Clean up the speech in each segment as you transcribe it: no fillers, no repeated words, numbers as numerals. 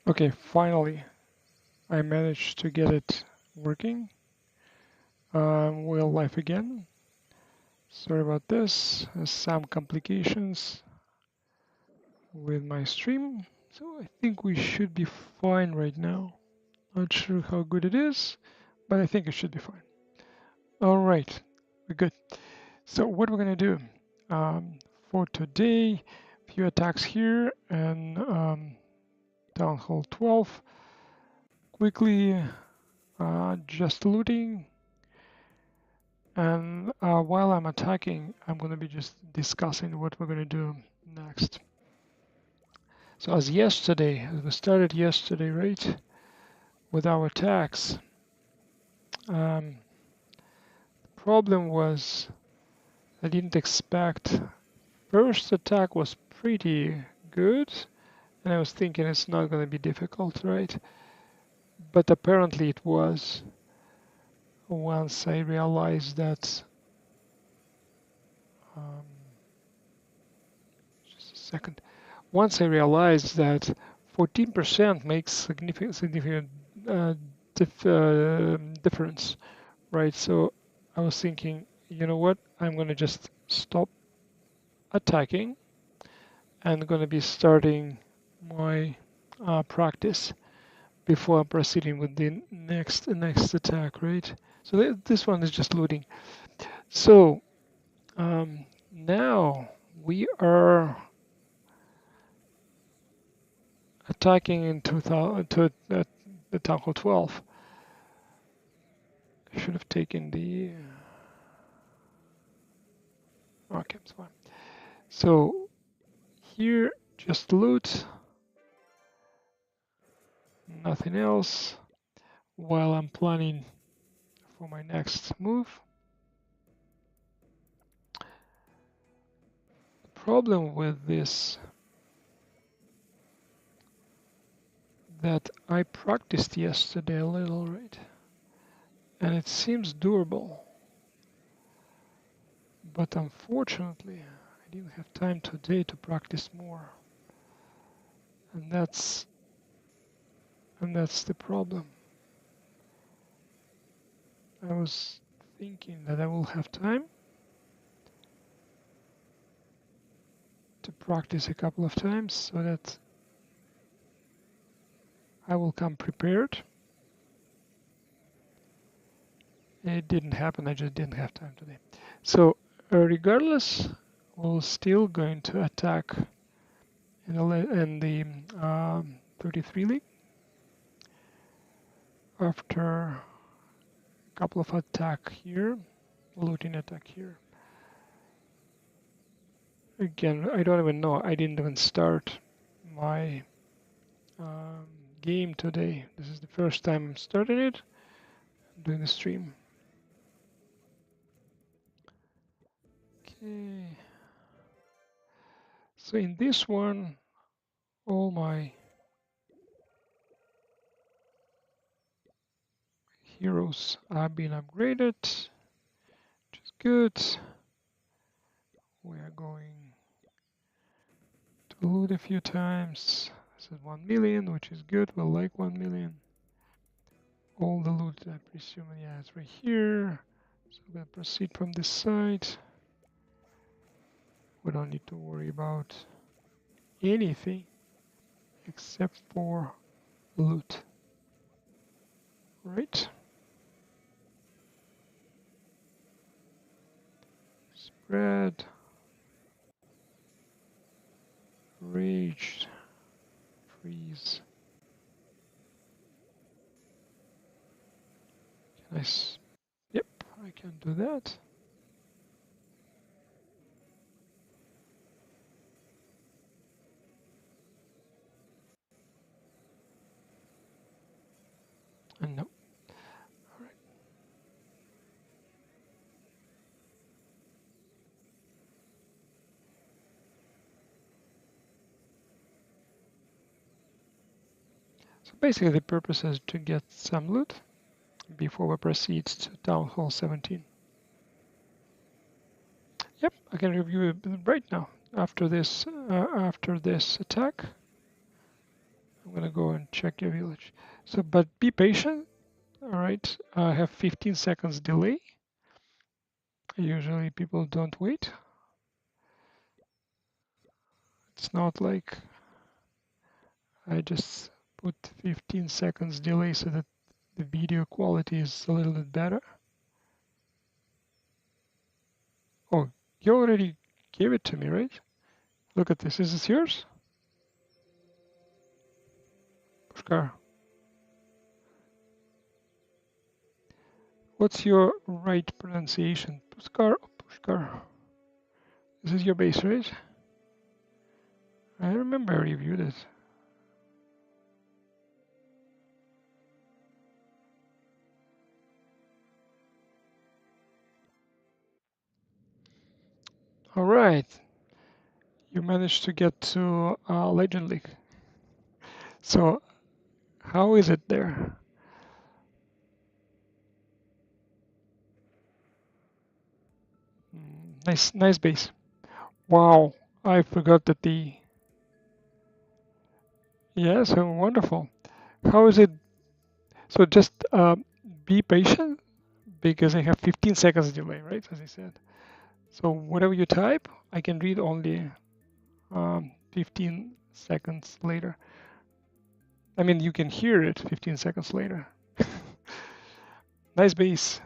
Okay, finally, I managed to get it working. We're live again. Sorry about this. Some complications with my stream. So I think we should be fine right now. Not sure how good it is, but I think it should be fine. All right, we're good. So what we're gonna do for today, few attacks here and Town Hall 12. Quickly, just looting. And while I'm attacking, I'm going to be just discussing what we're going to do next. So as we started yesterday, right, with our attacks, the problem was I didn't expect. First attack was pretty good, and I was thinking it's not going to be difficult, right? But apparently it was. Once I realized that, just a second. Once I realized that 14% makes significant uh, difference, right? So I was thinking, you know what? I'm going to just stop attacking and going to be starting my practice before proceeding with the next attack, right? So this one is just looting. So now we are attacking in 2000 to the Town Hall 12. I should have taken the. Okay, it's fine. So here, just loot, nothing else, while I'm planning for my next move. The problem with this that I practiced yesterday a little, right? And it seems doable. But unfortunately, I didn't have time today to practice more. And that's the problem. I was thinking that I will have time to practice a couple of times so that I will come prepared. It didn't happen, I just didn't have time today. So regardless, we're still going to attack in the 33 league after a couple of attack here, looting attack here. Again, I don't even know, I didn't even start my game today. This is the first time I'm starting it, doing the stream. Okay. So in this one, all my heroes are being upgraded, which is good. We are going to loot a few times. This is 1 million, which is good. We'll like 1 million. All the loot, I presume, yeah, it's right here. So we'll proceed from this side. We don't need to worry about anything except for loot. Right? Spread. Raged. Freeze. Can I? Yep, I can do that. And no. All right. So basically the purpose is to get some loot before we proceed to Town Hall 17. Yep, I can review it right now. After this attack, I'm gonna go and check your village. So, but be patient. All right, I have 15 seconds delay. Usually people don't wait. It's not like I just put 15 seconds delay so that the video quality is a little bit better. Oh, you already gave it to me, right? Look at this. Is this yours? Pushkar. What's your right pronunciation? Pushkar or Pushkar? This is your base, right? I remember I reviewed it. All right. You managed to get to Legend League. So how is it there? Nice base. Wow, I forgot that the... Yeah, so wonderful. How is it? So just be patient because I have 15 seconds delay, right? As I said. So whatever you type, I can read only 15 seconds later. I mean, you can hear it 15 seconds later. Nice base.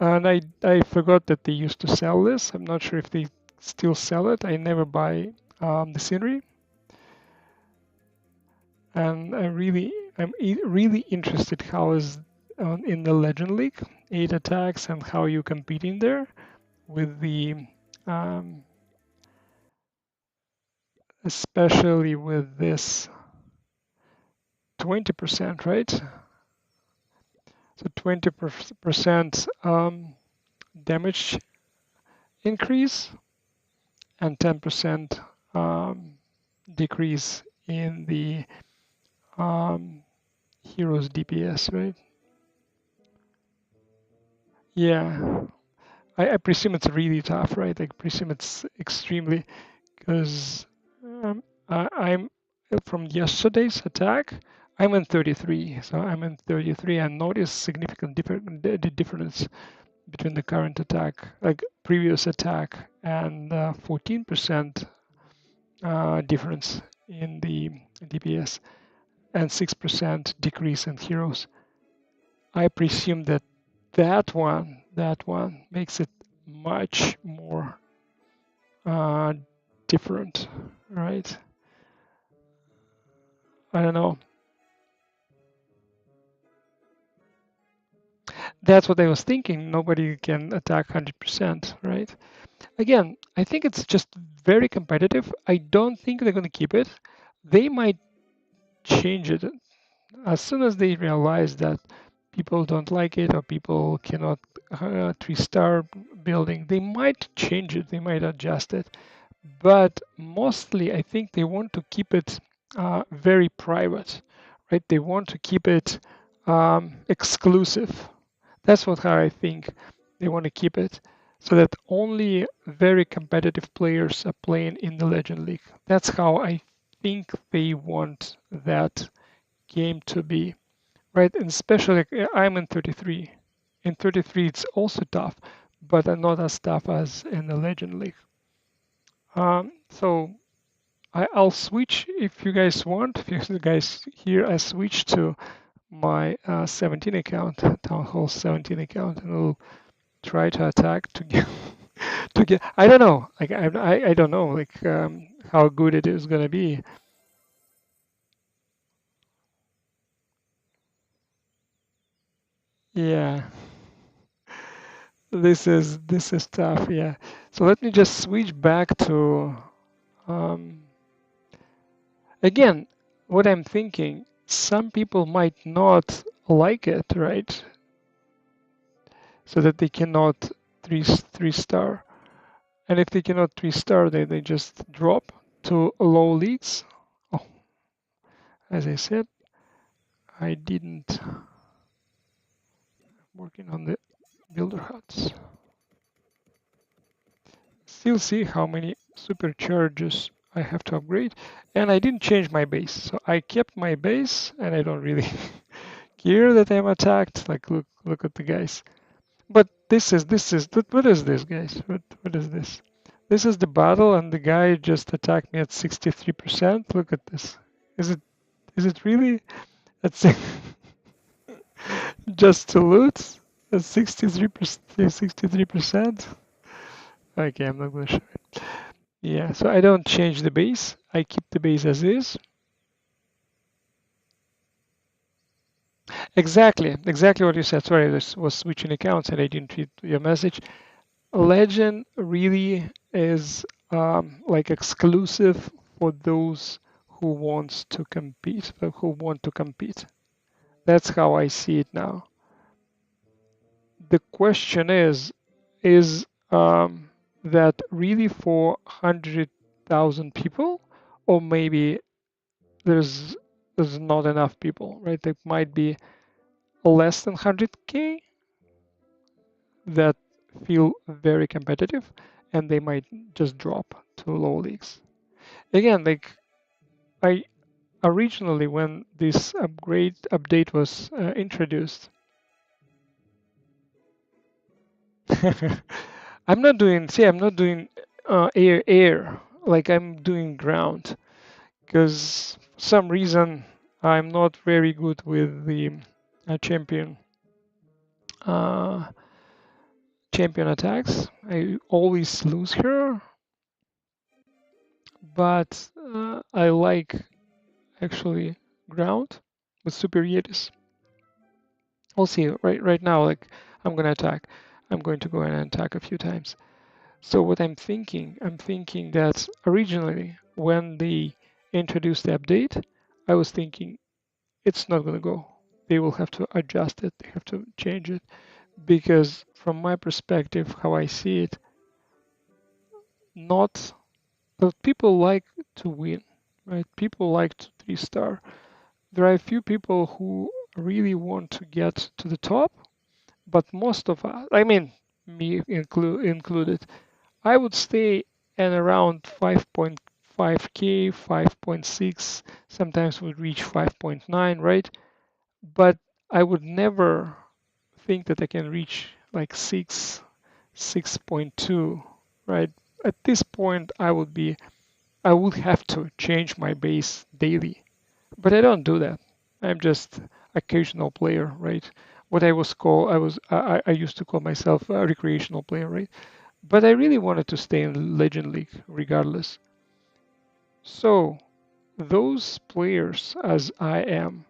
And I forgot that they used to sell this. I'm not sure if they still sell it. I never buy the scenery. And I'm really interested how is in the Legend League 8 attacks and how you competing there with the especially with this 20%, right? So 20% damage increase and 10% decrease in the heroes DPS, right? Yeah, I presume it's really tough, right? I presume it's extremely, because I'm from yesterday's attack. I'm in 33, so I'm in 33 and notice significant difference between the current attack, like previous attack, and 14% difference in the DPS and 6% decrease in heroes. I presume that that one makes it much more different, right? I don't know. That's what I was thinking. Nobody can attack 100%, right? Again, I think it's just very competitive. I don't think they're going to keep it. They might change it as soon as they realize that people don't like it or people cannot 3-star building. They might change it. They might adjust it. But mostly, I think they want to keep it very private, right? They want to keep it exclusive. That's how I think they want to keep it, so that only very competitive players are playing in the Legend League. That's how I think they want that game to be, right? And especially, I'm in 33. In 33, it's also tough, but not as tough as in the Legend League. So I'll switch if you guys want. If you guys here, I switch to my 17 account, Town Hall 17 account, and we'll try to attack to get to get. I don't know. Like I don't know like how good it is gonna be. Yeah, this is tough. Yeah. So let me just switch back to um, again. What I'm thinking. Some people might not like it, right? So that they cannot three star. And if they cannot 3-star, they just drop to low leagues. Oh, as I said, I didn't working on the builder huts. Still see how many supercharges I have to upgrade. And I didn't change my base. So I kept my base and I don't really care that I'm attacked. Like look at the guys. But what is this, guys? What is this? This is the battle and the guy just attacked me at 63%. Look at this. Is it really at just to loot at 63%? Okay, I'm not gonna show it. Yeah, so I don't change the base. I keep the base as is. Exactly what you said. Sorry, this was switching accounts and I didn't read your message. Legend really is like exclusive for those who wants to compete, who want to compete. That's how I see it now. The question is that really for 100,000 people, or maybe there's there's not enough people, right? There might be less than 100K that feel very competitive, and they might just drop to low leagues. Again, like I originally when this update was introduced, I'm not doing air like I'm doing ground because some reason I'm not very good with the champion uh, champion attacks. I always lose her, but I like actually ground with Super Yetis. We'll see. Right now, like I'm gonna attack. I'm going to go in and attack a few times. So what I'm thinking that originally when they introduced the update, I was thinking it's not gonna go. They will have to adjust it. They have to change it because from my perspective, how I see it, not but people like to win, right? People like to 3-star. There are a few people who really want to get to the top, but most of us, I mean, me included, I would stay at around 5.5K, 5.6, sometimes would reach 5.9, right? But I would never think that I can reach like 6, 6.2, right? At this point, I would have to change my base daily, but I don't do that. I'm just occasional player, right? What I used to call myself a recreational player, right? But I really wanted to stay in Legend League regardless. So those players, as I am,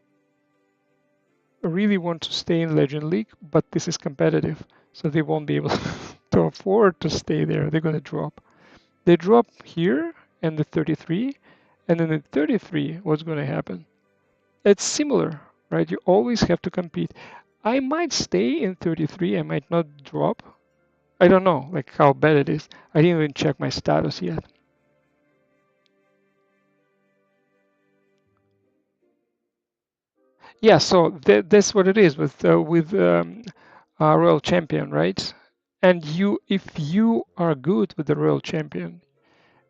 really want to stay in Legend League, but this is competitive, so they won't be able to afford to stay there. They're going to drop. They drop here in the 33, and then in 33, what's going to happen? It's similar, right? You always have to compete. I might stay in 33, I might not drop. I don't know, like how bad it is. I didn't even check my status yet. Yeah, so that's what it is with Royal Champion, right? And if you are good with the Royal Champion,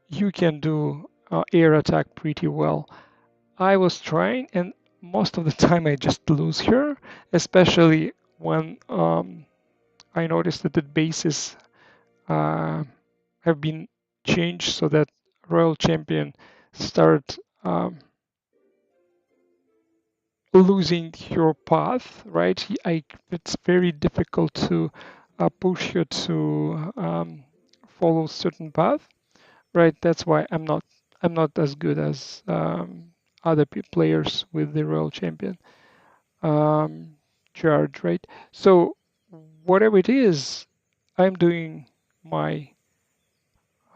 you can do air attack pretty well. I was trying, and most of the time I just lose her, especially when I noticed that the bases uh, have been changed so that Royal Champion start losing your path, right? It's very difficult to push you to follow certain path, right? That's why I'm not as good as other players with the Royal Champion charge, right? So whatever it is, I'm doing my.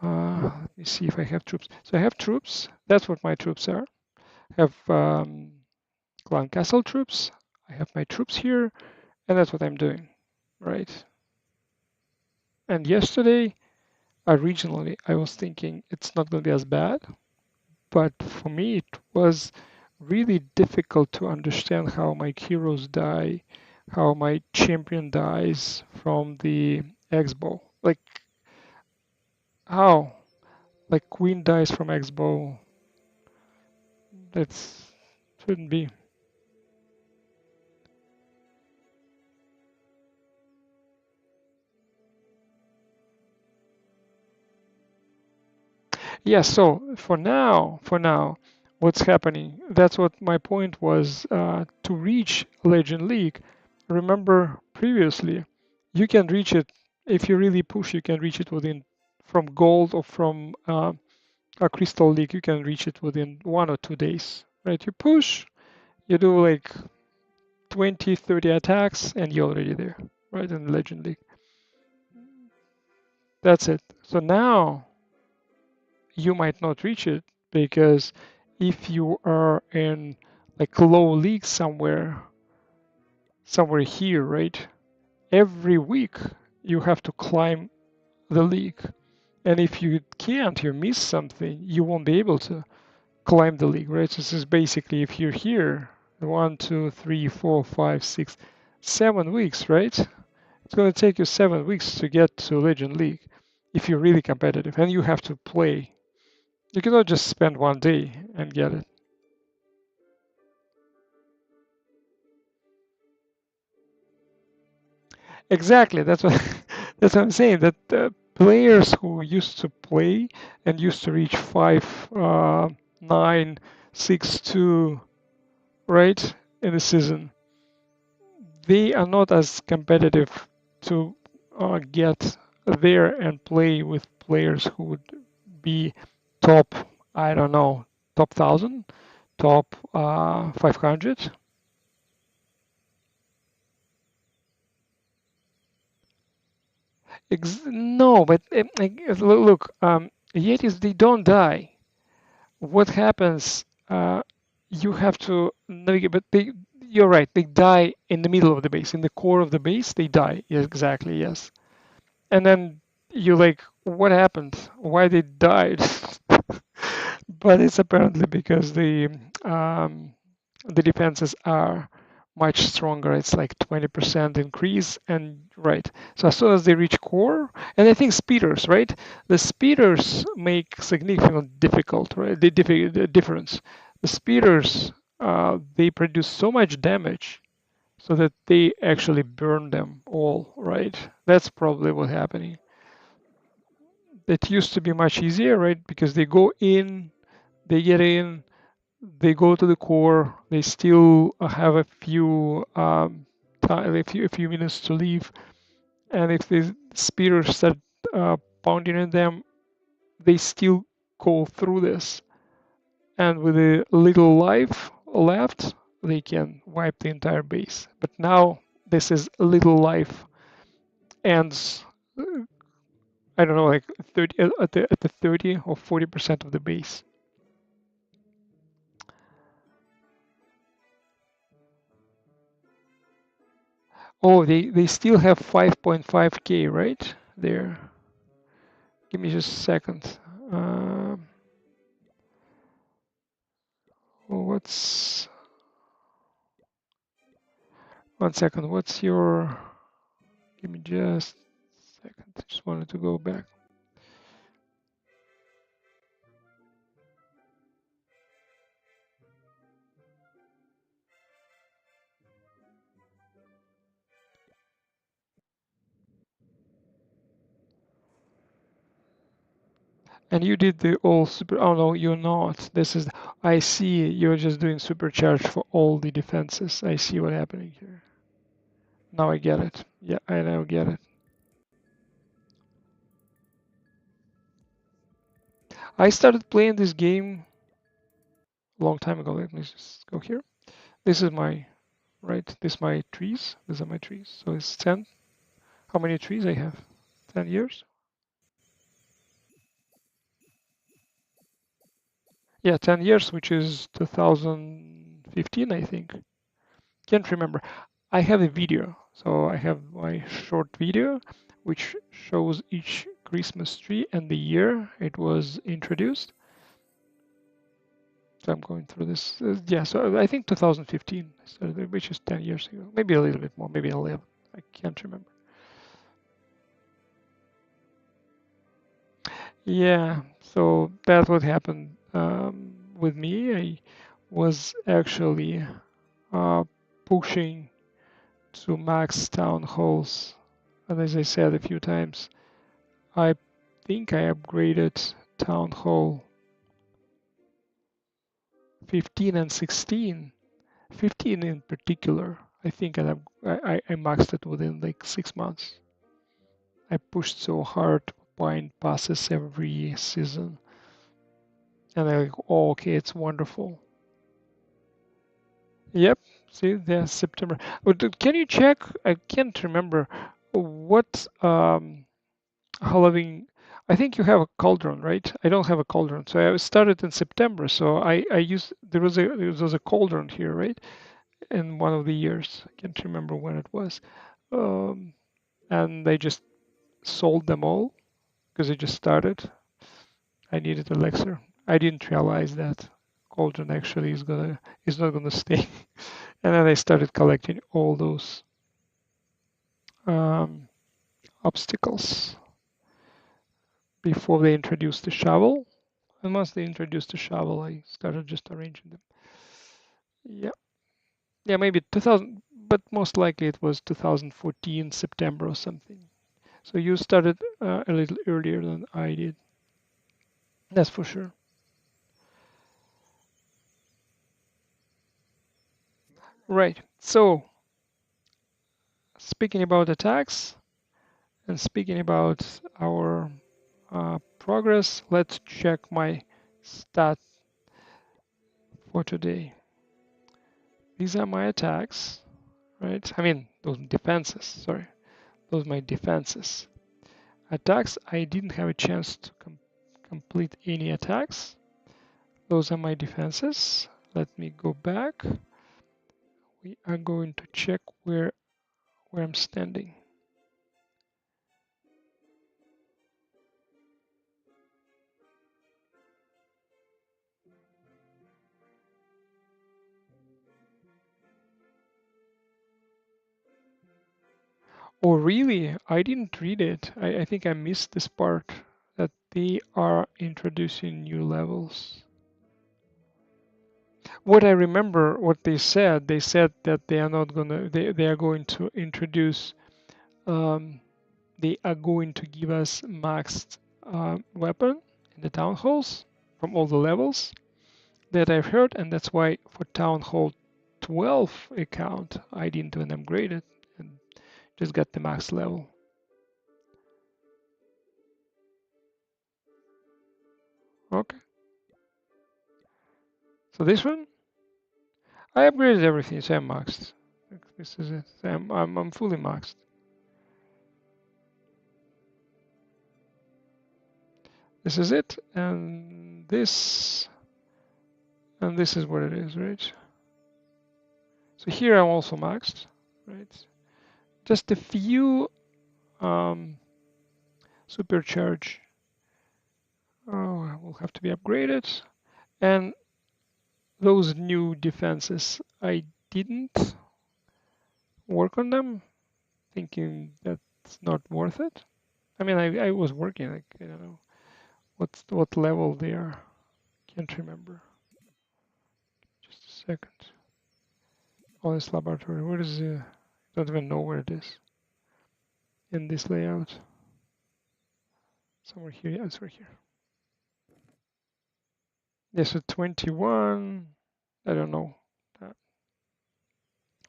Let me see if I have troops. So I have troops. That's what my troops are. I have Clan Castle troops. I have my troops here, and that's what I'm doing, right? And yesterday, originally, I was thinking it's not going to be as bad, but for me, it was really difficult to understand how my heroes die, how my champion dies from the X-bow. Like, how? Like queen dies from X-bow. That's shouldn't be. Yeah, so for now, what's happening? That's what my point was. To reach Legend League, remember previously, you can reach it if you really push. You can reach it within from gold or from a Crystal League. You can reach it within 1 or 2 days, right? You push, you do like 20, 30 attacks, and you're already there, right? In the Legend League. That's it. So now you might not reach it because if you are in like low league somewhere here, right? Every week you have to climb the league. And if you can't, you miss something, you won't be able to climb the league, right? So this is basically if you're here, 7 weeks, right? It's going to take you 7 weeks to get to Legend League if you're really competitive and you have to play. You cannot just spend one day and get it. Exactly. That's what that's what I'm saying. That players who used to play and used to reach 5-9, 6-2, right, in the season, they are not as competitive to get there and play with players who would be top, I don't know, top 1,000, top 500. No, but look, Yetis, they don't die. What happens? You have to navigate, but you're right. They die in the middle of the base, in the core of the base. They die. Yeah, exactly. Yes. And then you're like, what happened? Why they died? But it's apparently because the defenses are much stronger. It's like 20% increase, and right. So as soon as they reach core, and I think speeders, right? The speeders make significant difficult, right? The difference. The speeders, they produce so much damage so that they actually burn them all, right? That's probably what's happening. It used to be much easier, right? Because they go in, they get in, they go to the core, they still have a few time, a few minutes to leave, and if the spears start pounding at them, they still go through this, and with a little life left, they can wipe the entire base. But now this is little life ends. I don't know, like 30 at the 30 or 40% of the base. Oh, they still have 5.5k, right? There. Give me just a second. What's 1 second? What's your? Give me just a second. I just wanted to go back. And you did the all super. Oh no, you're not. This is. I see. You're just doing supercharge for all the defenses. I see what's happening here. Now I get it. Yeah, I now get it. I started playing this game a long time ago. Let me just go here. This is my right. This is my trees. These are my trees. So it's 10. How many trees I have? 10 years? Yeah, 10 years, which is 2015, I think. Can't remember. I have a video. So I have my short video, which shows each Christmas tree and the year it was introduced. So I'm going through this. Yeah, so I think 2015, which is 10 years ago. Maybe a little bit more, maybe 11. I can't remember. Yeah, so that's what happened with me. I was actually uh, pushing to max town halls, and as I said a few times, I think I upgraded town hall 15 and 16. 15 in particular, I think I maxed it within like 6 months. I pushed so hard buying passes every season, and I like, oh, okay, it's wonderful. Yep, see, there's September. Oh, can you check? I can't remember what Halloween. I think you have a cauldron, right? I don't have a cauldron, so I started in September. So I used there was a cauldron here, right? In one of the years, I can't remember when it was, um, and they just sold them all because it just started. I needed elixir. I didn't realize that cauldron actually is not gonna stay. And then I started collecting all those um, obstacles before they introduced the shovel. And once they introduced the shovel, I started just arranging them. Yeah, yeah, maybe 2000, but most likely it was 2014 September or something. So you started a little earlier than I did. That's for sure. Right. So speaking about attacks and speaking about our progress, let's check my stat for today. These are my attacks, right? I mean, those defenses, sorry. Those are my defenses. Attacks, I didn't have a chance to complete any attacks. Those are my defenses. Let me go back. We are going to check where I'm standing. Oh, really? I didn't read it. I think I missed this part that they are introducing new levels. What I remember, what they said that they are not gonna, they are going to introduce, they are going to give us maxed weapon in the town halls from all the levels that I've heard, and that's why for town hall 12 account, I didn't even upgrade it and just got the max level. Okay, so this one, I upgraded everything, so I'm maxed. This is it. I'm fully maxed. This is it, and this is what it is, right? So here I'm also maxed, right? Just a few supercharge will have to be upgraded, and those new defenses I didn't work on them, thinking that's not worth it. I mean, I was working, like, I don't know what level they are. Can't remember. Just a second. Honest laboratory. Where is it? Don't even know where it is in this layout. Somewhere here. Yeah, it's right here. Yes, so 21. I don't know.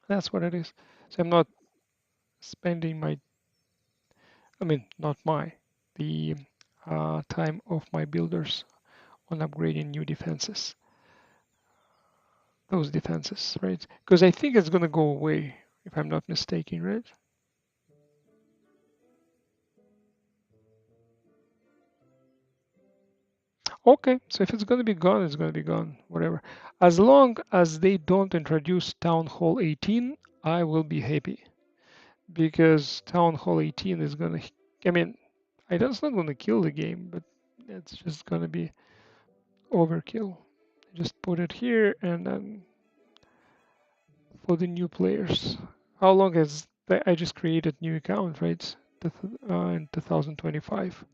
That's what it is. So I'm not spending my, I mean, not my, the time of my builders on upgrading new defenses. Those defenses, right? Because I think it's going to go away, if I'm not mistaken, right? Okay, so if it's going to be gone, it's going to be gone, whatever. As long as they don't introduce Town Hall 18, I will be happy. Because Town Hall 18 is going to, I mean, I know it's not going to kill the game, but it's just going to be overkill. Just put it here and then for the new players. How long has I just created new account, right? In 2025.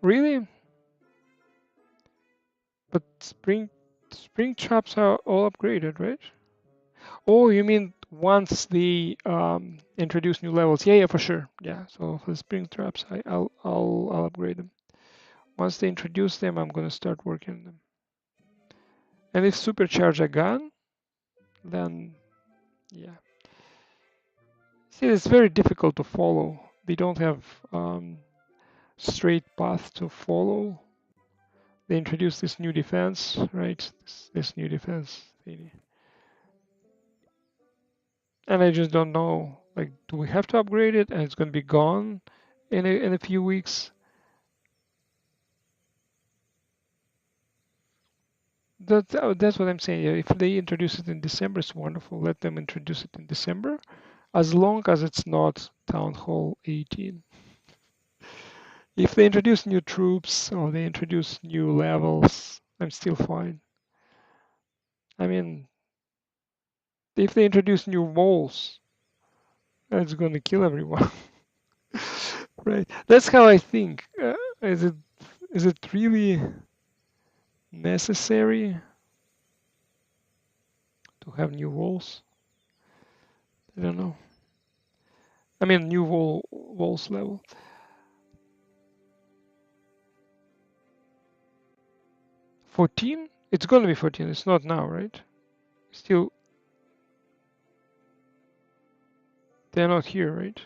Really? But spring traps are all upgraded, right? Oh, you mean once they introduce new levels? Yeah, yeah, for sure. Yeah. So for the spring traps, I'll upgrade them. Once they introduce them, I'm gonna start working on them. And if supercharge a gun, then yeah. See, it's very difficult to follow. They don't have straight path to follow. They introduced this new defense, right? This new defense thingy. And I just don't know, like, do we have to upgrade it and it's going to be gone in a few weeks? That's what I'm saying. Yeah, if they introduce it in December, it's wonderful. Let them introduce it in December, as long as it's not Town Hall 18. If they introduce new troops or they introduce new levels, I'm still fine. I mean, if they introduce new walls, that's going to kill everyone. Right? That's how I think. Is it really necessary to have new walls? I don't know. I mean, new walls level. 14? It's going to be 14. It's not now, right? Still, they're not here, right?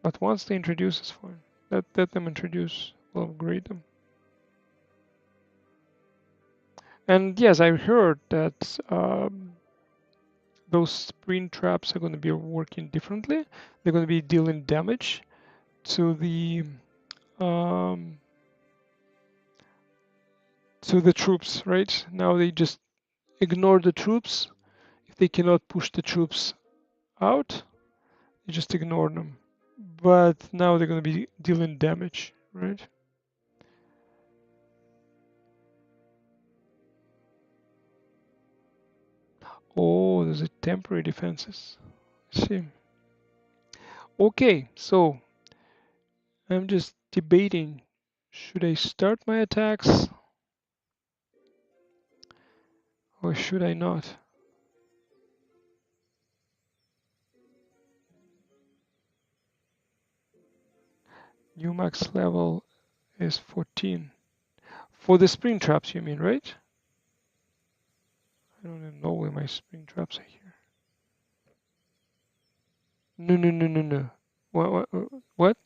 But once they introduce, it's fine. Let them introduce. We'll upgrade them. And yes, I heard that those spring traps are going to be working differently. They're going to be dealing damage to the troops, right? Now they just ignore the troops. If they cannot push the troops out, you just ignore them. But now they're going to be dealing damage, right? Oh, there's a temporary defenses. I see. Okay, so I'm just debating, should I start my attacks or should I not? New max level is 14. For the spring traps, you mean, right? I don't even know where my spring traps are here. No. What?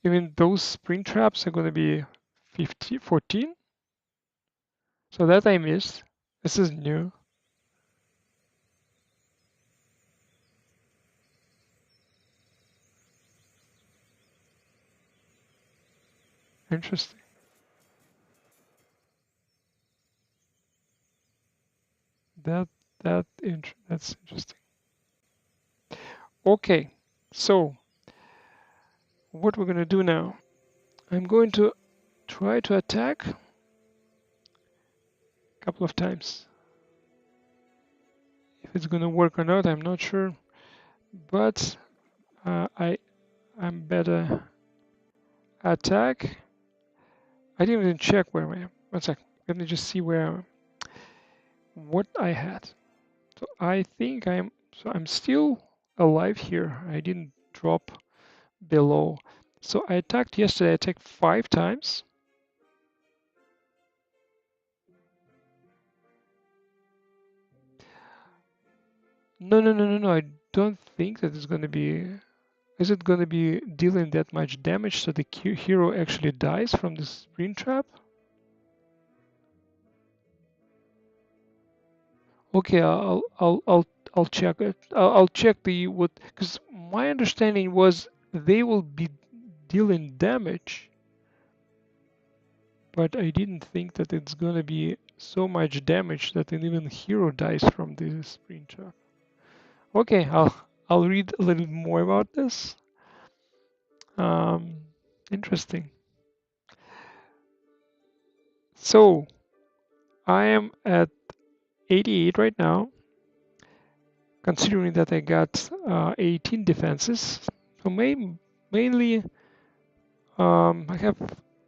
You mean those spring traps are going to be 14? So that I missed. This is new. Interesting. That's interesting. Okay, so what we're going to do now, I'm going to try to attack a couple of times. If it's going to work or not, I'm not sure, but I'm better attack. I didn't even check where I am. One sec. Let me just see what I had. So I think I'm still alive here. I didn't drop below. So I attacked yesterday. I attacked 5 times. No. I don't think that it's going to be. Is it going to be dealing that much damage so the hero actually dies from this spring trap? Okay, I'll check it. I'll check the what, because my understanding was they will be dealing damage, but I didn't think that it's gonna be so much damage that an even hero dies from this spring trap. Okay, I'll read a little more about this. Interesting. So I am at 88 right now, considering that I got 18 defenses. So mainly I have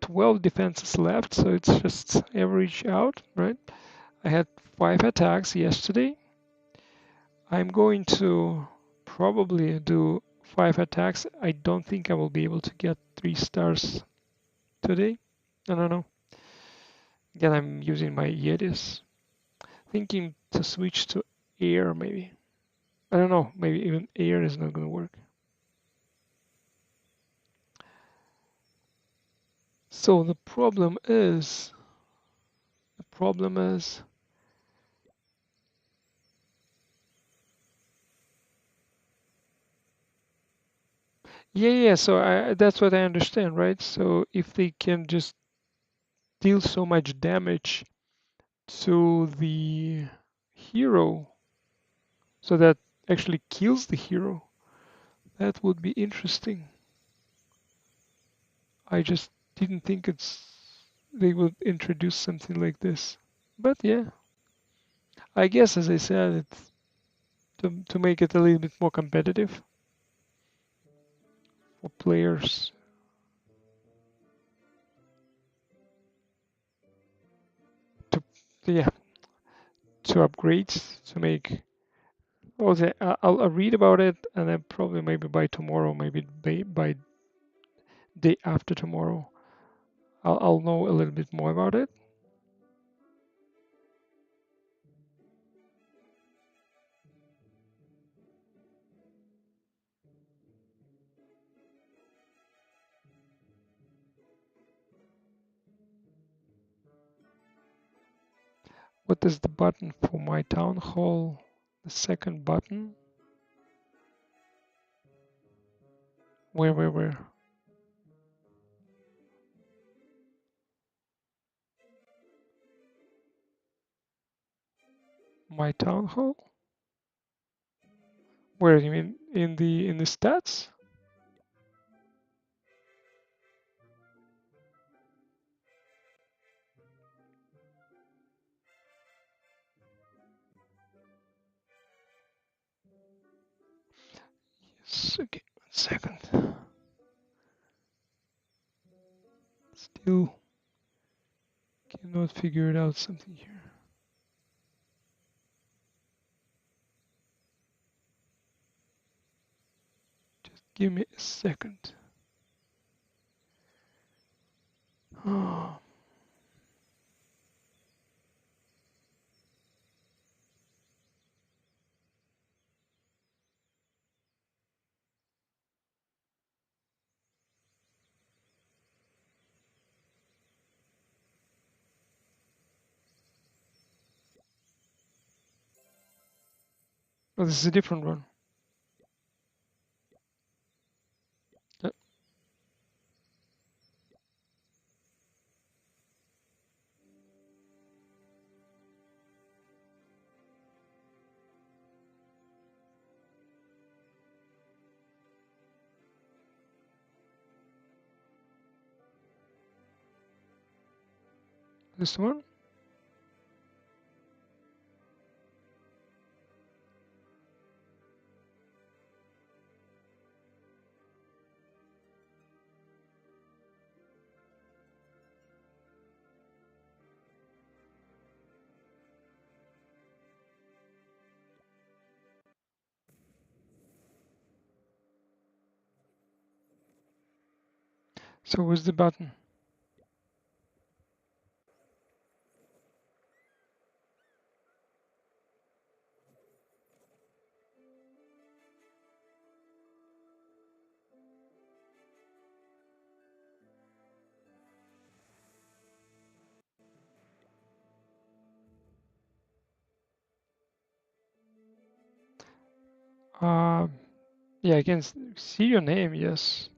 12 defenses left, so it's just average out, right? I had 5 attacks yesterday. I'm going to probably do 5 attacks. I don't think I will be able to get 3 stars today. I don't know. Again, I'm using my Yetis. Thinking to switch to air maybe. I don't know, maybe even air is not going to work. So the problem is, yeah, so that's what I understand, right? So if they can just deal so much damage to the hero, so that actually kills the hero, that would be interesting. I just didn't think they would introduce something like this. But yeah, I guess as I said, it's to make it a little bit more competitive for players. To yeah, to upgrade, to make. Also, I'll read about it, and then probably maybe by tomorrow, maybe by day after tomorrow, I'll know a little bit more about it. What is the button for my town hall? The second button? Where? My town hall? Where do you mean in the stats? Yes, okay, 1 second. Still cannot figure it out something here. Just give me a second. Oh, this is a different one. This one? So where's the button? Yeah, I can see your name, yes.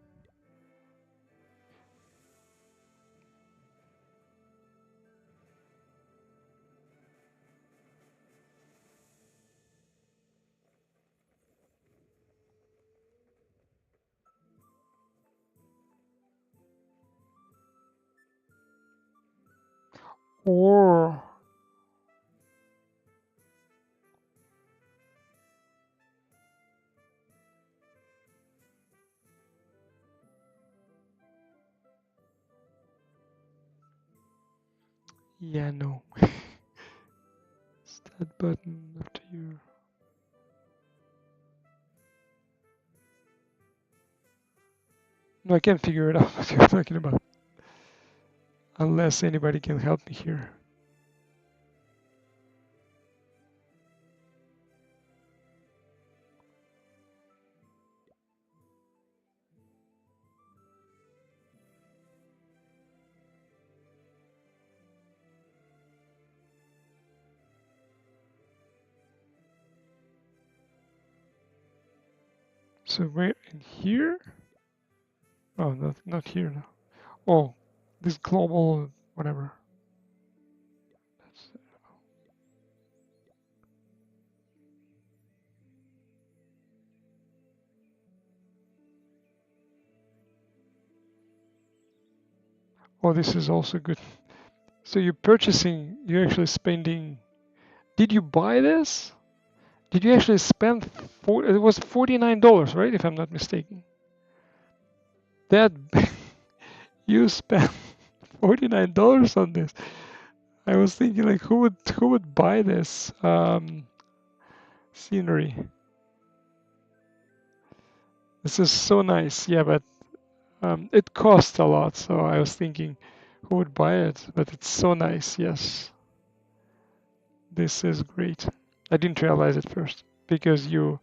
Or Yeah, no. Start button after you. No, I can't figure it out what you're talking about. Unless anybody can help me here. So where in here? Oh, not here now. Oh, this global whatever. That's, oh, this is also good. So you're purchasing, you're actually spending. Did you buy this? Did you actually spend it was $49, right? If I'm not mistaken. That you spent $49 on this. I was thinking like who would buy this scenery? This is so nice. Yeah, but it costs a lot, so I was thinking who would buy it, but it's so nice. Yes. This is great. I didn't realize it first because you.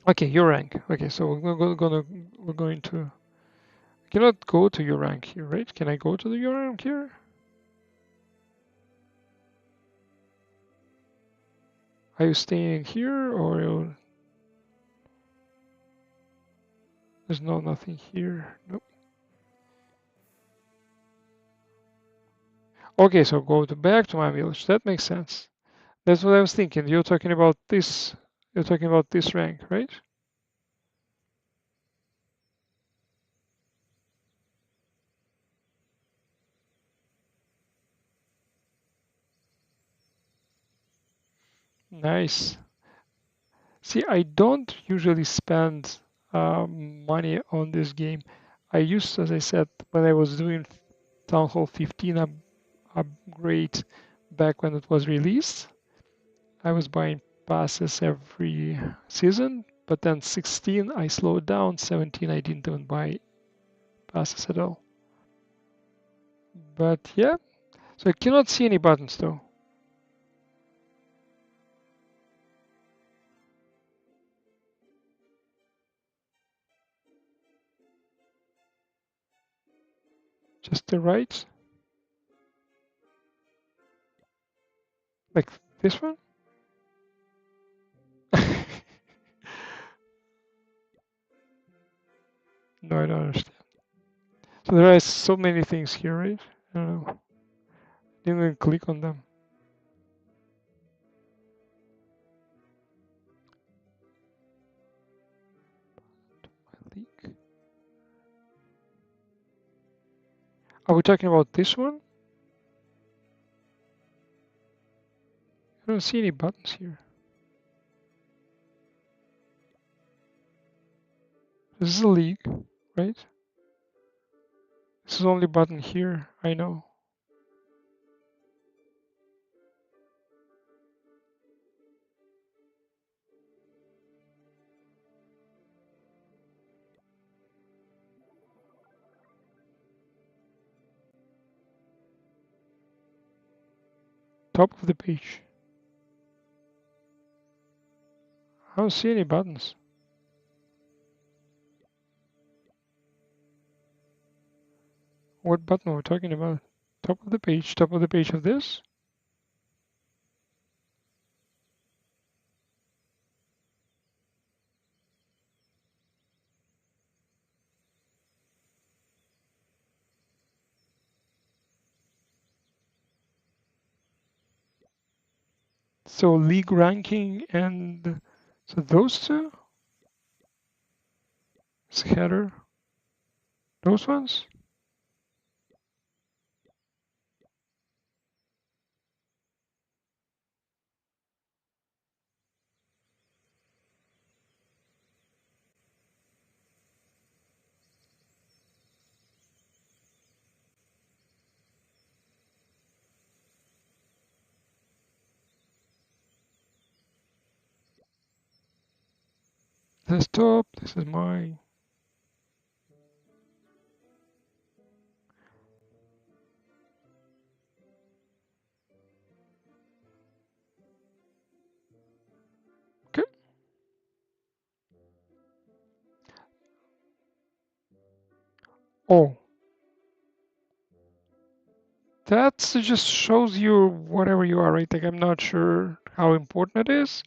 Okay, your rank. Okay, so we're going to. I cannot go to your rank here, right? Can I go to your rank here? Are you staying here or there's nothing here? Nope. Okay, so go back to my village. That makes sense. That's what I was thinking. You're talking about this. You're talking about this rank, right? Nice. See, I don't usually spend money on this game. I used, as I said, when I was doing Town Hall 15 upgrade back when it was released, I was buying passes every season. But then 16, I slowed down. 17, I didn't even buy passes at all. But yeah, so I cannot see any buttons though. Just the right, like this one. No, I don't understand. So there are so many things here, right? I don't know. Didn't even click on them. Leak. Are we talking about this one? I don't see any buttons here. This is a league, right? This is only button here, I know. Top of the page. I don't see any buttons. What button are we talking about? Top of the page of this? So league ranking and so those two? Header. Those ones? is top, this is my. Okay. Oh, that just shows you whatever you are, right? Like I'm not sure how important it is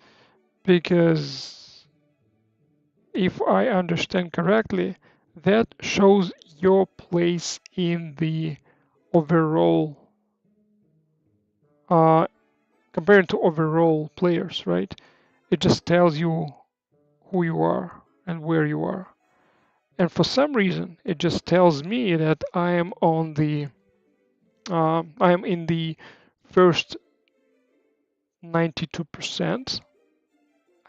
because if I understand correctly, that shows your place in the overall, uh, compared to overall players, right? It just tells you who you are and where you are. And for some reason, it just tells me that I am I am in the first 92%.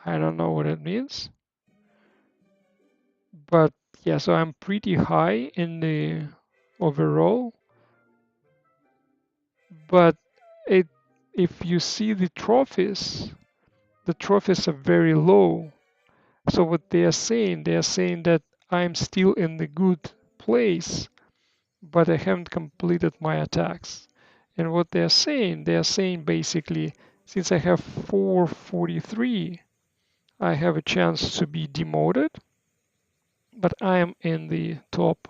I don't know what it means, but yeah, so I'm pretty high in the overall. But it, if you see the trophies are very low. So what they are saying that I'm still in the good place, but I haven't completed my attacks. And what they are saying basically, since I have 443, I have a chance to be demoted, but I am in the top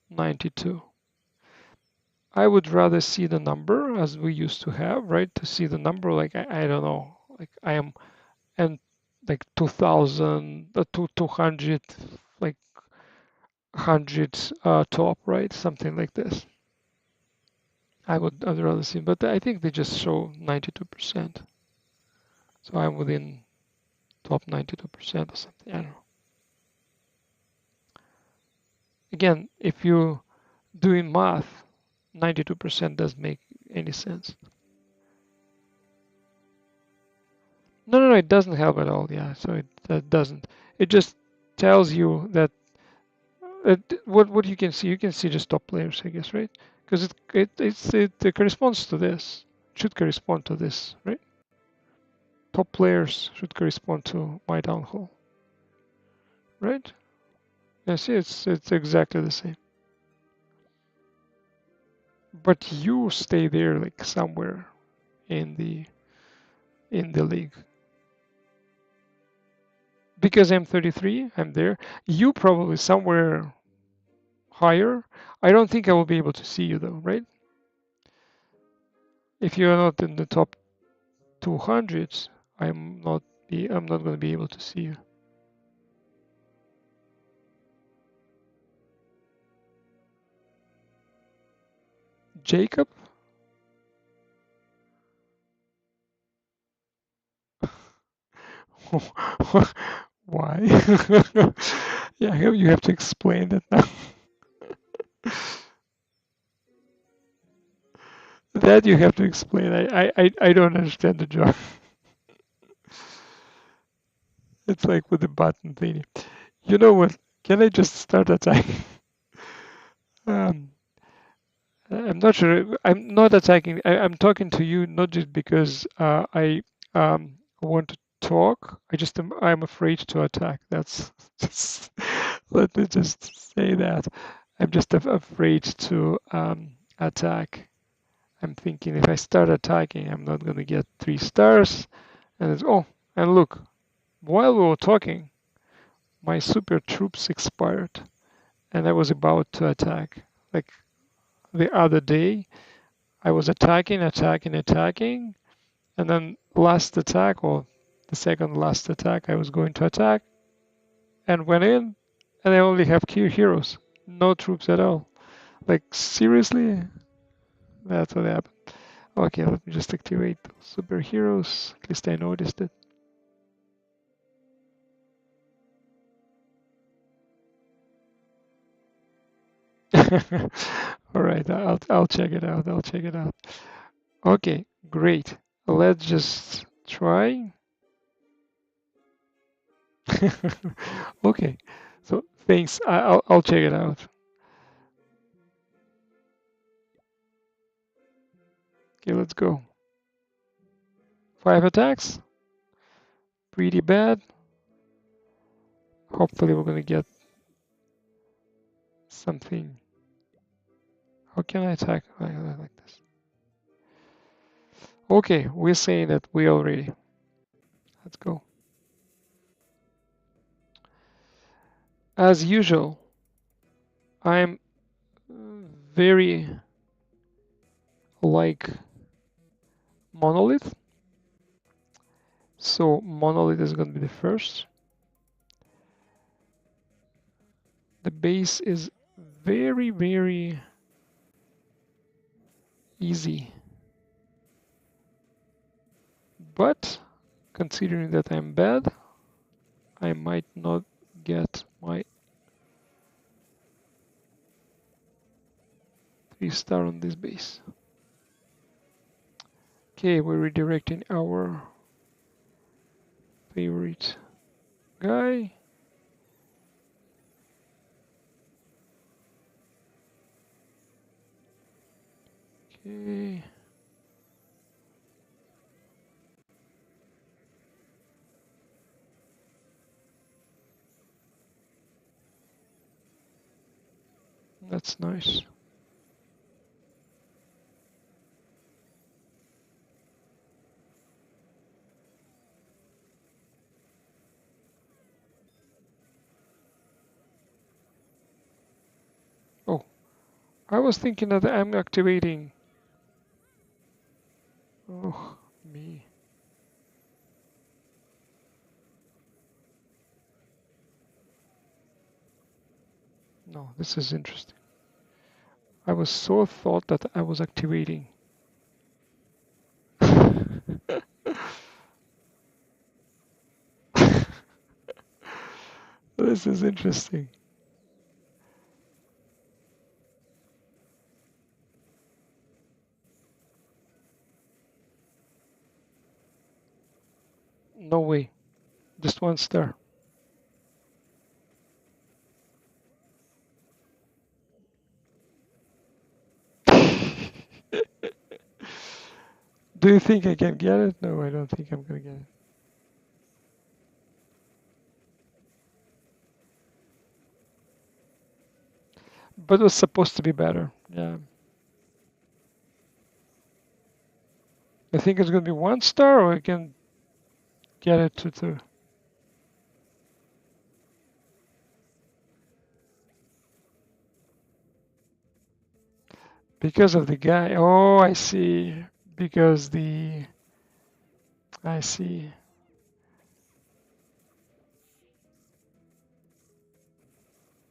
92. I would rather see the number as we used to have, right? To see the number, like I don't know, like I am and like 2000, 200, like 100 top, right? Something like this. I'd rather see, but I think they just show 92%. So I'm within top 92% or something. I don't know. Again, if you doing math, 92% doesn't make any sense. No, no, no, it doesn't help at all. Yeah, so that doesn't. It just tells you that what you can see. You can see just top players, I guess, right? Because it corresponds to this. It should correspond to this, right? Top players should correspond to my town hall, right? Yeah, see, it's exactly the same. But you stay there like somewhere in the league. Because I'm 33, I'm there. You probably somewhere higher. I don't think I will be able to see you though, right? If you're not in the top 200s, I'm not going to be able to see you. Jacob? Why? Yeah, you have to explain it now. That you have to explain. I don't understand the joke. It's like with the button thingy. You know what? Can I just start attacking? Um, I'm not sure. I'm not attacking. I'm talking to you not just because I want to talk. I'm afraid to attack. That's just, let me just say that. I'm just afraid to attack. I'm thinking if I start attacking, I'm not going to get 3 stars. And and look, while we were talking, my super troops expired, and I was about to attack. Like the other day, I was attacking, and then last attack, or the second last attack, I was going to attack, and went in, and I only have key heroes, no troops at all. Like seriously, that's what happened. Okay, let me just activate those superheroes. At least I noticed it. All right, I'll check it out. I'll check it out. Okay, great. Let's just try. Okay, so thanks. I'll check it out. Okay, let's go. 5 attacks. Pretty bad. Hopefully we're gonna get something. How can I attack like this? Okay, we're saying that we are ready. Let's go. As usual, I'm very like monolith. So monolith is going to be the first. The base is very, very easy. But considering that I'm bad, I might not get my 3-star on this base. Okay, we're redirecting our favorite guy. Okay. That's nice. Oh, I was thinking that I'm activating. Oh, me. No, this is interesting. I was so thought that I was activating. This is interesting. No way. Just 1 star. Do you think I can get it? No, I don't think I'm gonna get it. But it was supposed to be better. Yeah. I think it's gonna be 1 star, or I can get it to 2. Because of the guy. Oh, I see. Because I see.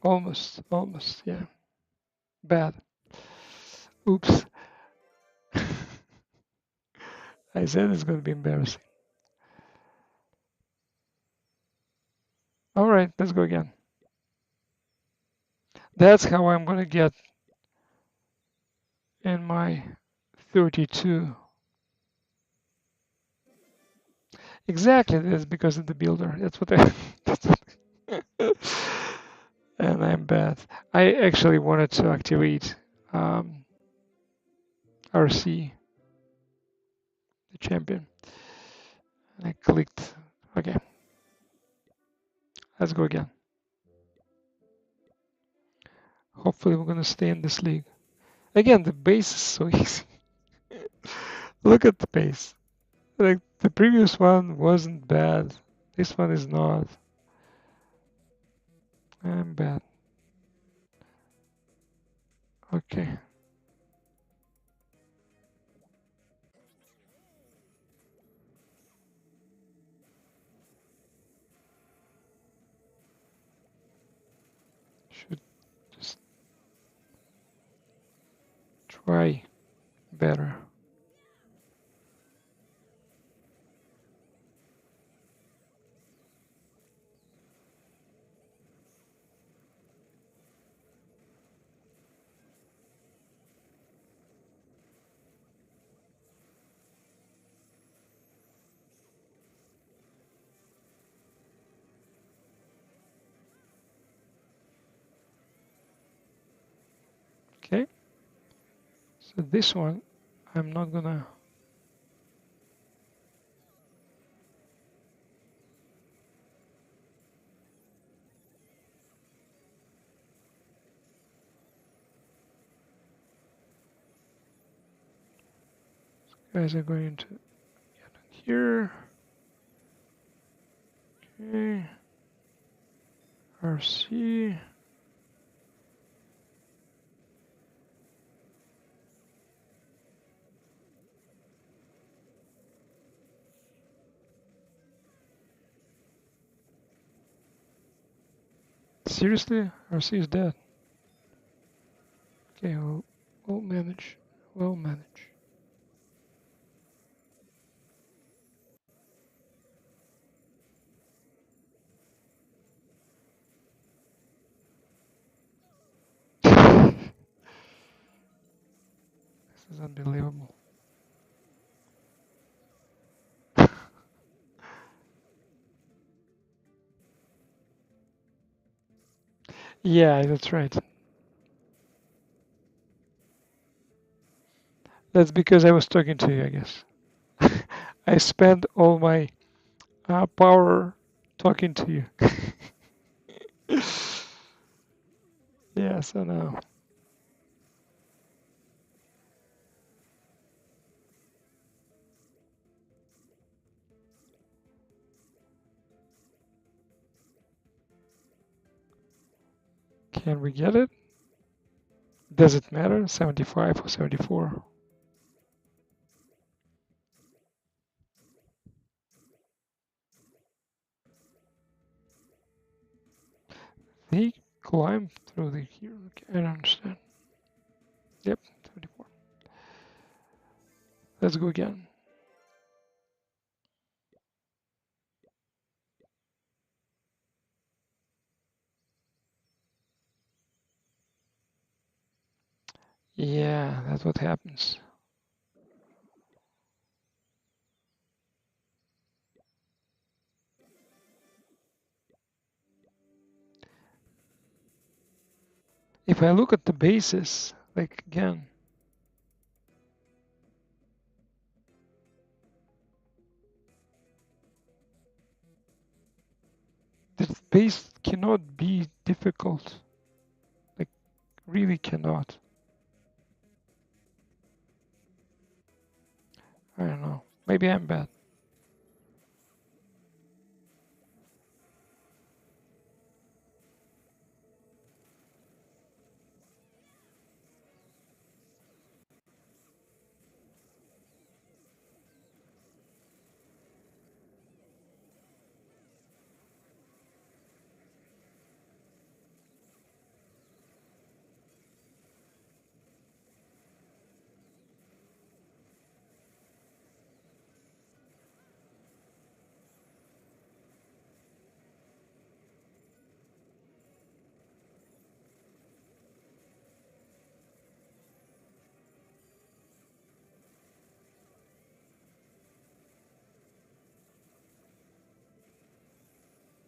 Almost, yeah. Bad. Oops. I said it's gonna be embarrassing. All right, let's go again. That's how I'm gonna get in my 32. Exactly, that's because of the builder. That's what I. And I'm bad. I actually wanted to activate RC, the champion. I clicked. Okay, let's go again. Hopefully, we're gonna stay in this league. Again, the base is so easy. Look at the base. Like the previous one wasn't bad. This one is not. I'm bad. Okay. Should just try better. Okay. So this one, I'm not gonna. guys are going to get here. Okay. RC. Seriously? RC is dead. Okay, we'll manage. We'll manage. This is unbelievable. Yeah, that's right. That's because I was talking to you, I guess. I spent all my power talking to you. Yeah, so now. Can we get it? Does it matter? 75 or 74? They climb through the here. Okay, I don't understand. Yep, 74. Let's go again. Yeah, that's what happens. If I look at the basis, like again, the base cannot be difficult. Like, really cannot. I don't know. Maybe I'm bad.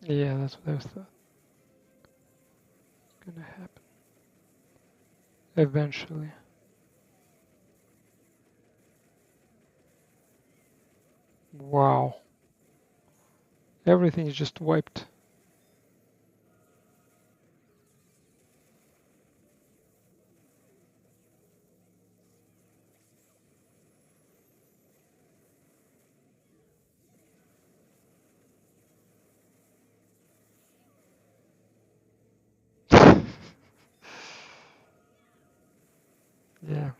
Yeah, that's what I thought. It's gonna happen. Eventually. Wow. Everything is just wiped. Yeah.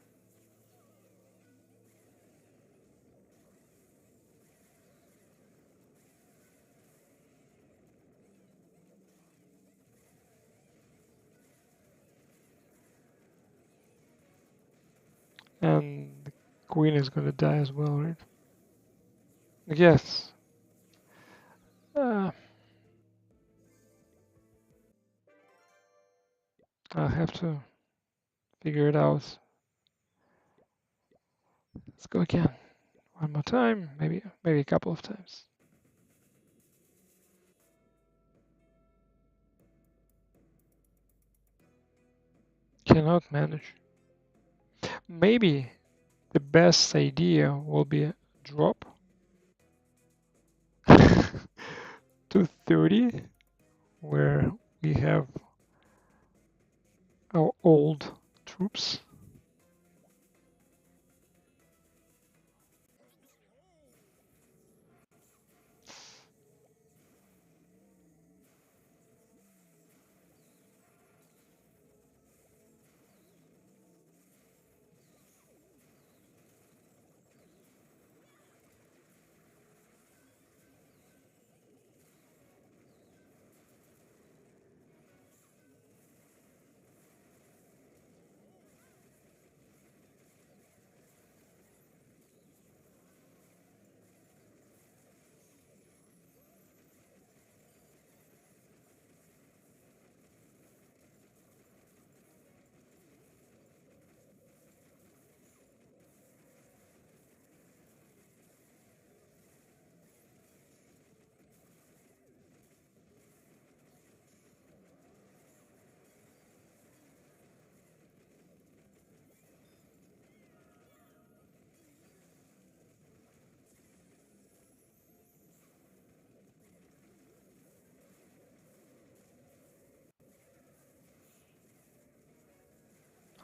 And the queen is gonna die as well, right? Yes. Uh, I'll have to figure it out. Let's go again. One more time, maybe a couple of times. Cannot manage. Maybe the best idea will be a drop to 30, where we have our old troops.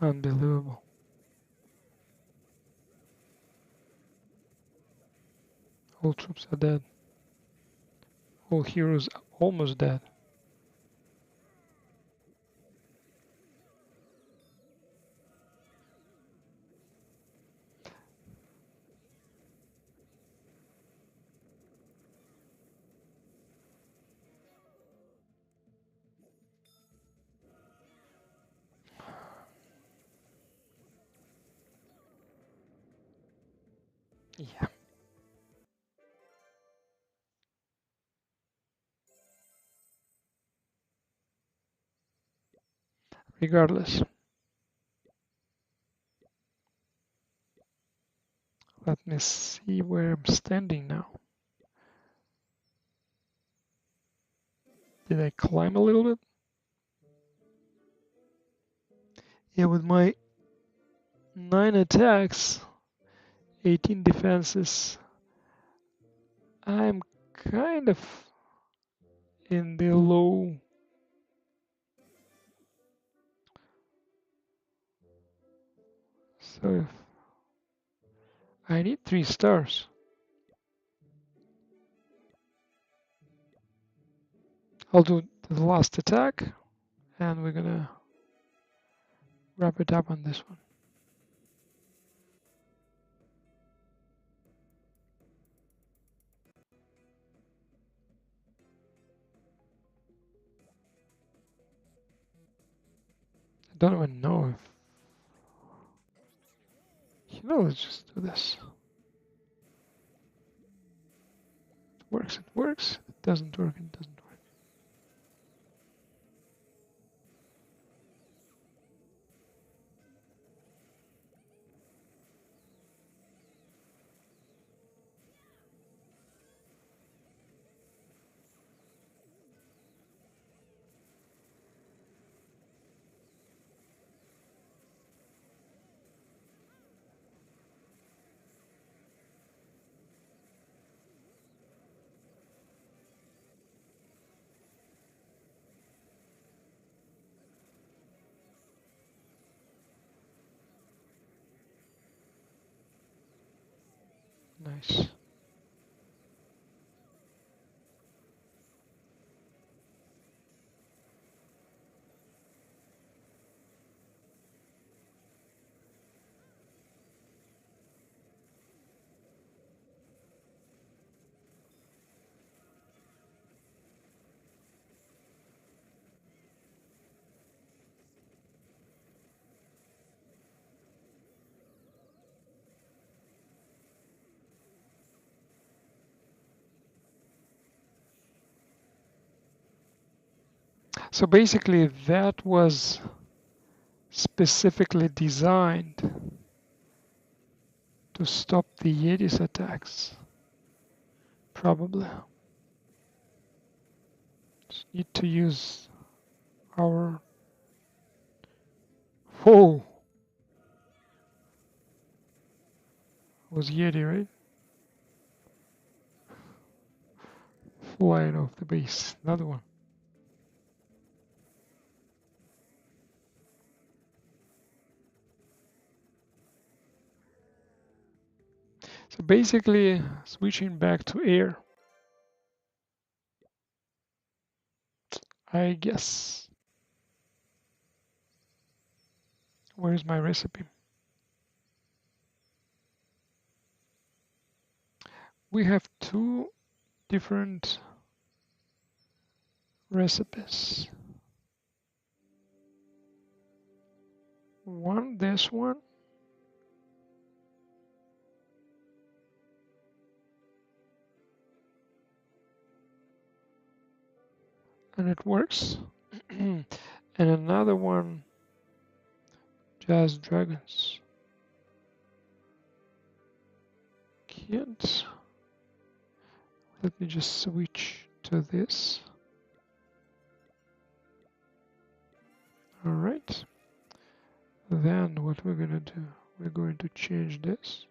Unbelievable. All troops are dead. All heroes almost dead. Yeah. Regardless, let me see where I'm standing now. Did I climb a little bit? Yeah, with my 9 attacks, 18 defenses, I'm kind of in the low. So if I need 3 stars. I'll do the last attack and we're gonna wrap it up on this one. I don't even know if, let's just do this. It works, it works. It doesn't work, it doesn't work. Nice. So basically that was specifically designed to stop the Yetis attacks. Probably. Just need to use our... Whoa! It was Yeti, right? Flying off the base. Another one. So basically switching back to air. I guess. Where's my recipe? We have 2 different recipes. One, this one. And it works. And another one, Jazz Dragons. Can't. Let me just switch to this. All right. Then what we're gonna do, we're going to change this.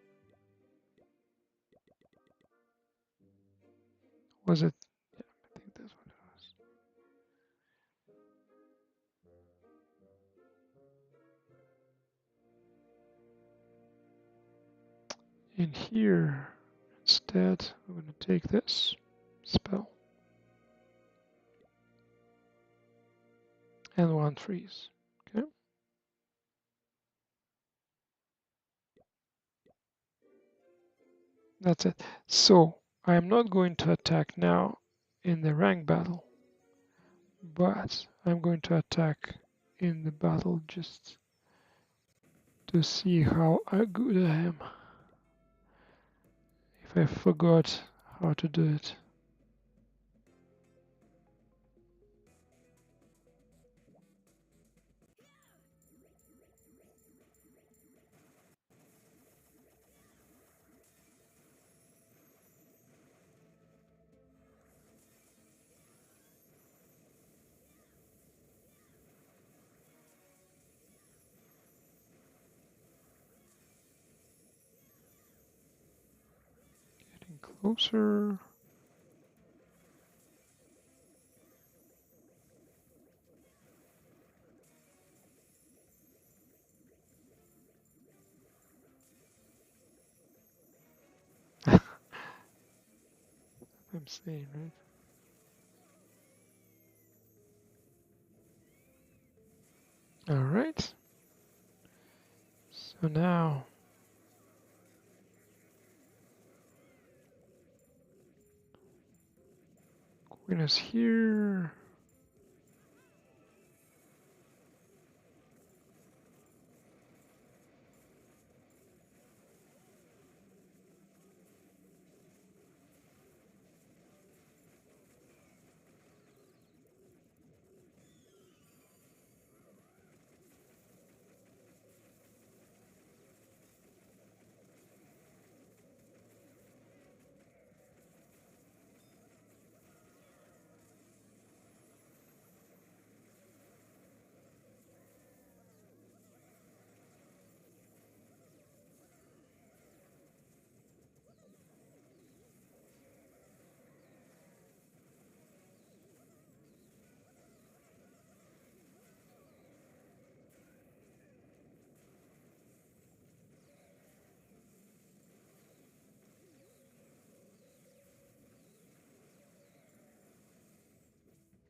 Was it? Yeah, I think that's what it was. in here. Instead, I'm going to take this spell and one freeze. Okay. That's it. So I'm not going to attack now in the rank battle, but I'm going to attack in the battle just to see how good I am. If I forgot how to do it. Getting closer. I'm saying, right? All right. So now Queen is here.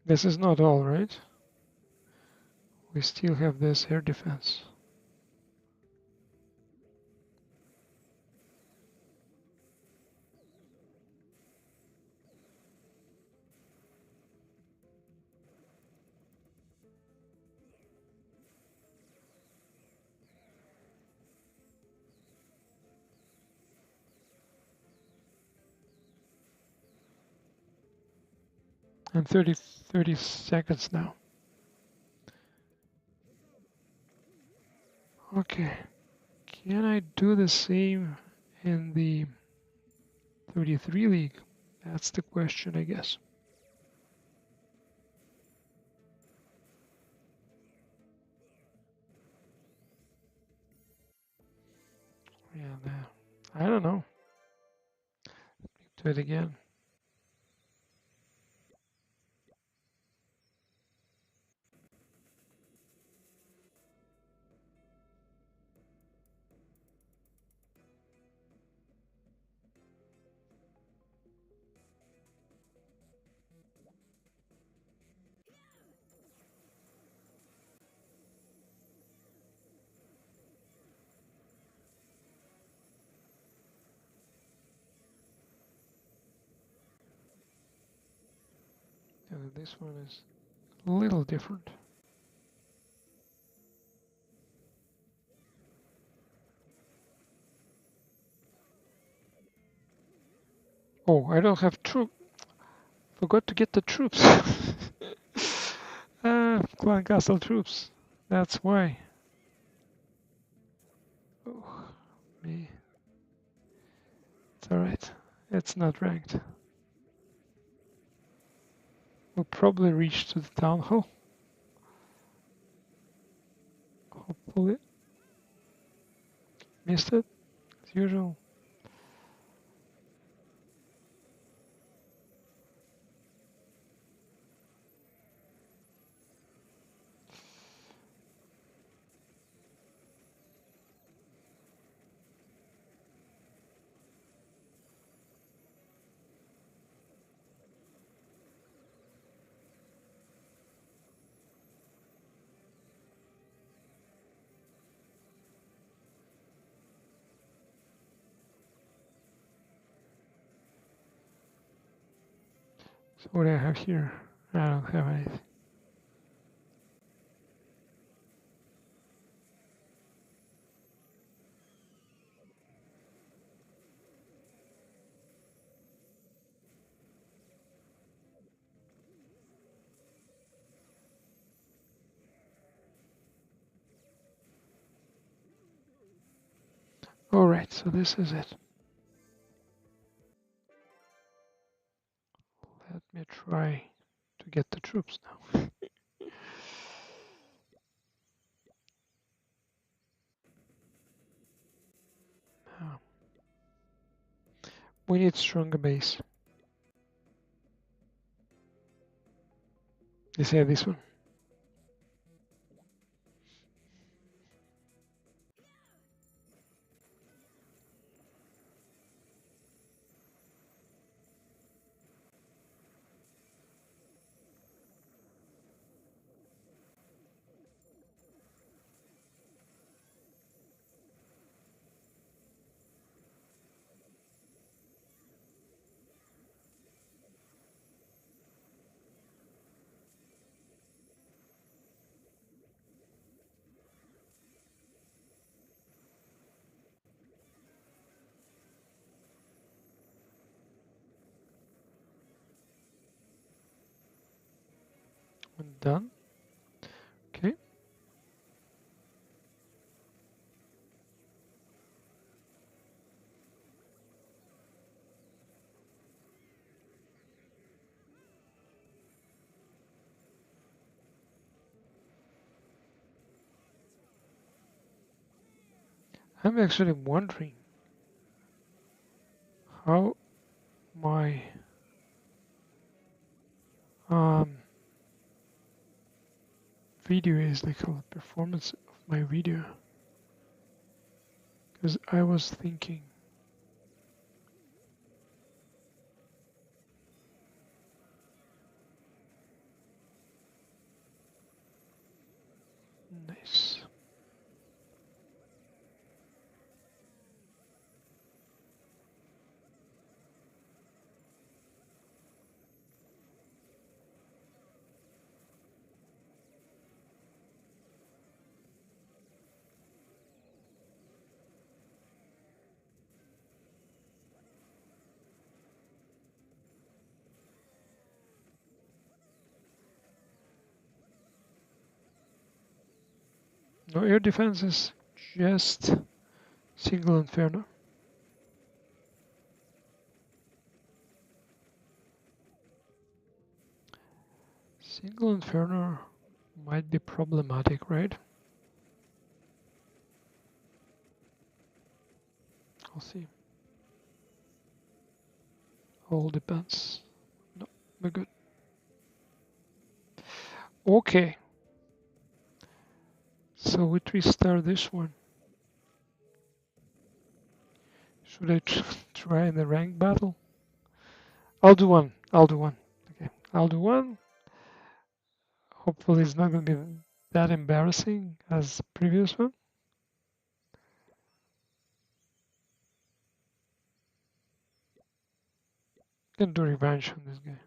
This is not all, right? We still have this air defense. And 30 seconds now. Okay. Can I do the same in the 33 league? That's the question, I guess. Yeah, I don't know. Do it again. This one is a little different. Oh, I don't have troop. Forgot to get the troops. Clan Castle troops. That's why. Oh, me. It's alright. It's not ranked. We'll probably reach to the town hall. Hopefully. Missed it, as usual. So what do I have here? I don't have anything. All right, so this is it. Let me try to get the troops now. Now, we need stronger base. Let's say this one. And done. Okay. I'm actually wondering how my video is, like how the performance of my video, because I was thinking nice. No, air defense is just single inferno. Single inferno might be problematic, right? I'll see. All depends. No, we're good. Okay. So we restart this one. Should I try in the rank battle? I'll do one. I'll do one. Okay, I'll do one. Hopefully it's not going to be that embarrassing as the previous one. Can do revenge on this guy.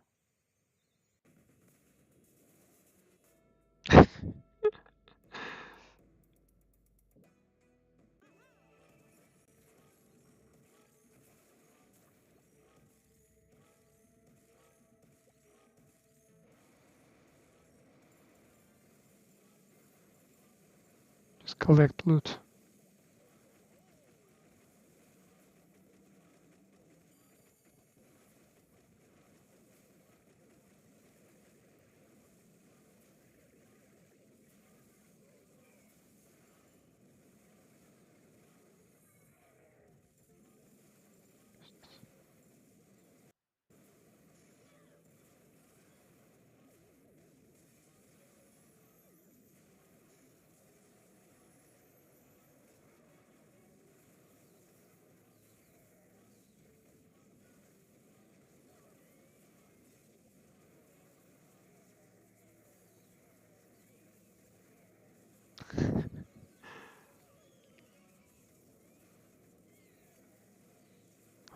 Just collect loot.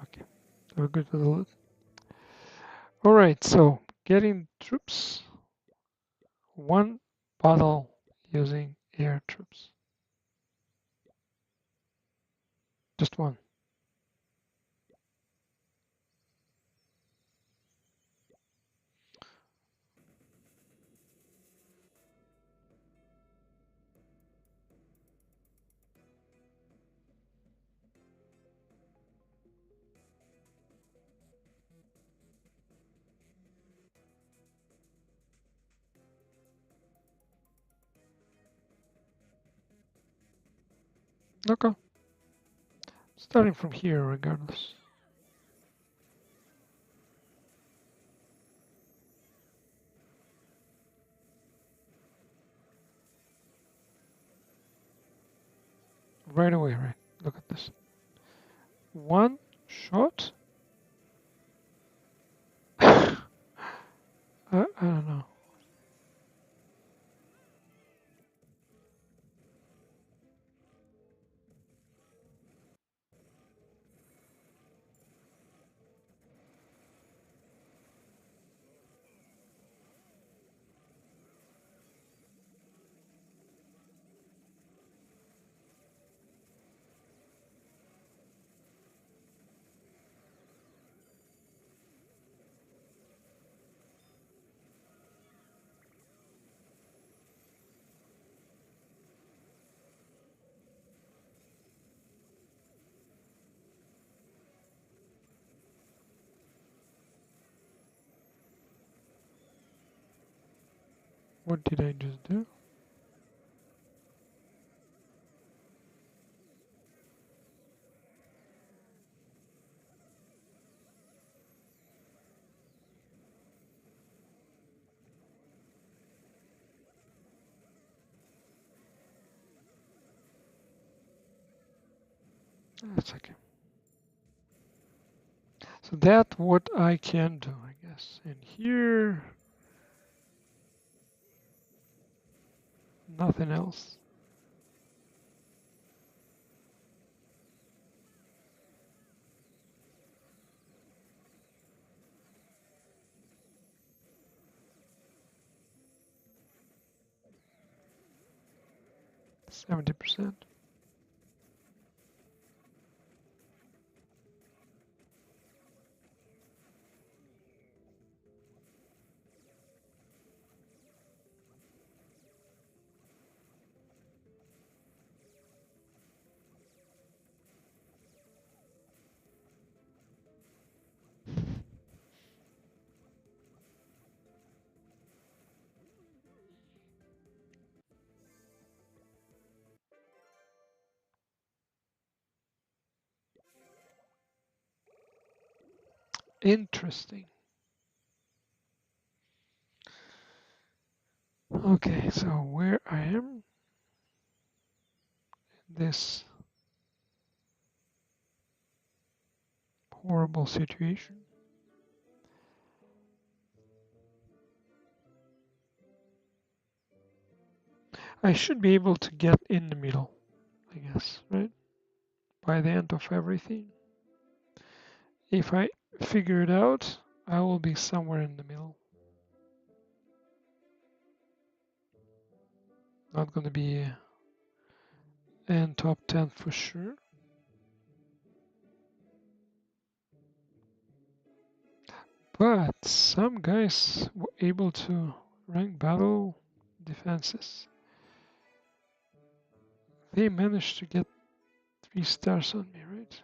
Okay, we're good with the loot. All right, so getting troops, one battle using air troops. Just one. Okay. Starting from here regardless. Right away, right? Look at this. One shot? I don't know. What did I just do? That's okay. So that's what I can do, I guess. And here, nothing else. %70%. Interesting. Okay, so where I am, this horrible situation. I should be able to get in the middle, I guess, right? By the end of everything. If I figure it out, I will be somewhere in the middle. Not going to be in top 10 for sure. But some guys were able to rank battle defenses. They managed to get 3 stars on me, right?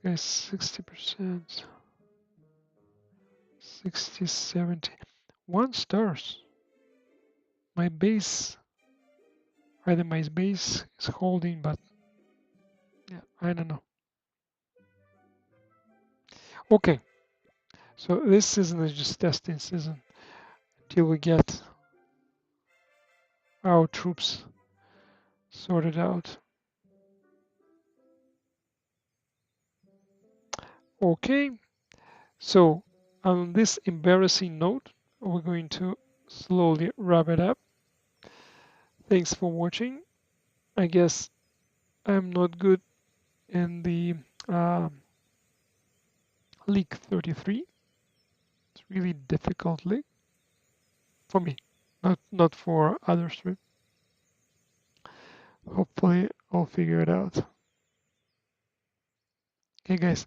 Guys, 60%, 60, 70. 1 stars. My base, either my base is holding, but yeah, I don't know. Okay, so this season is just testing season until we get our troops sorted out. Okay, so on this embarrassing note, we're going to slowly wrap it up. Thanks for watching. I guess I'm not good in the League 33. really difficultly for me, not for others, right? Hopefully I'll figure it out. Okay, guys.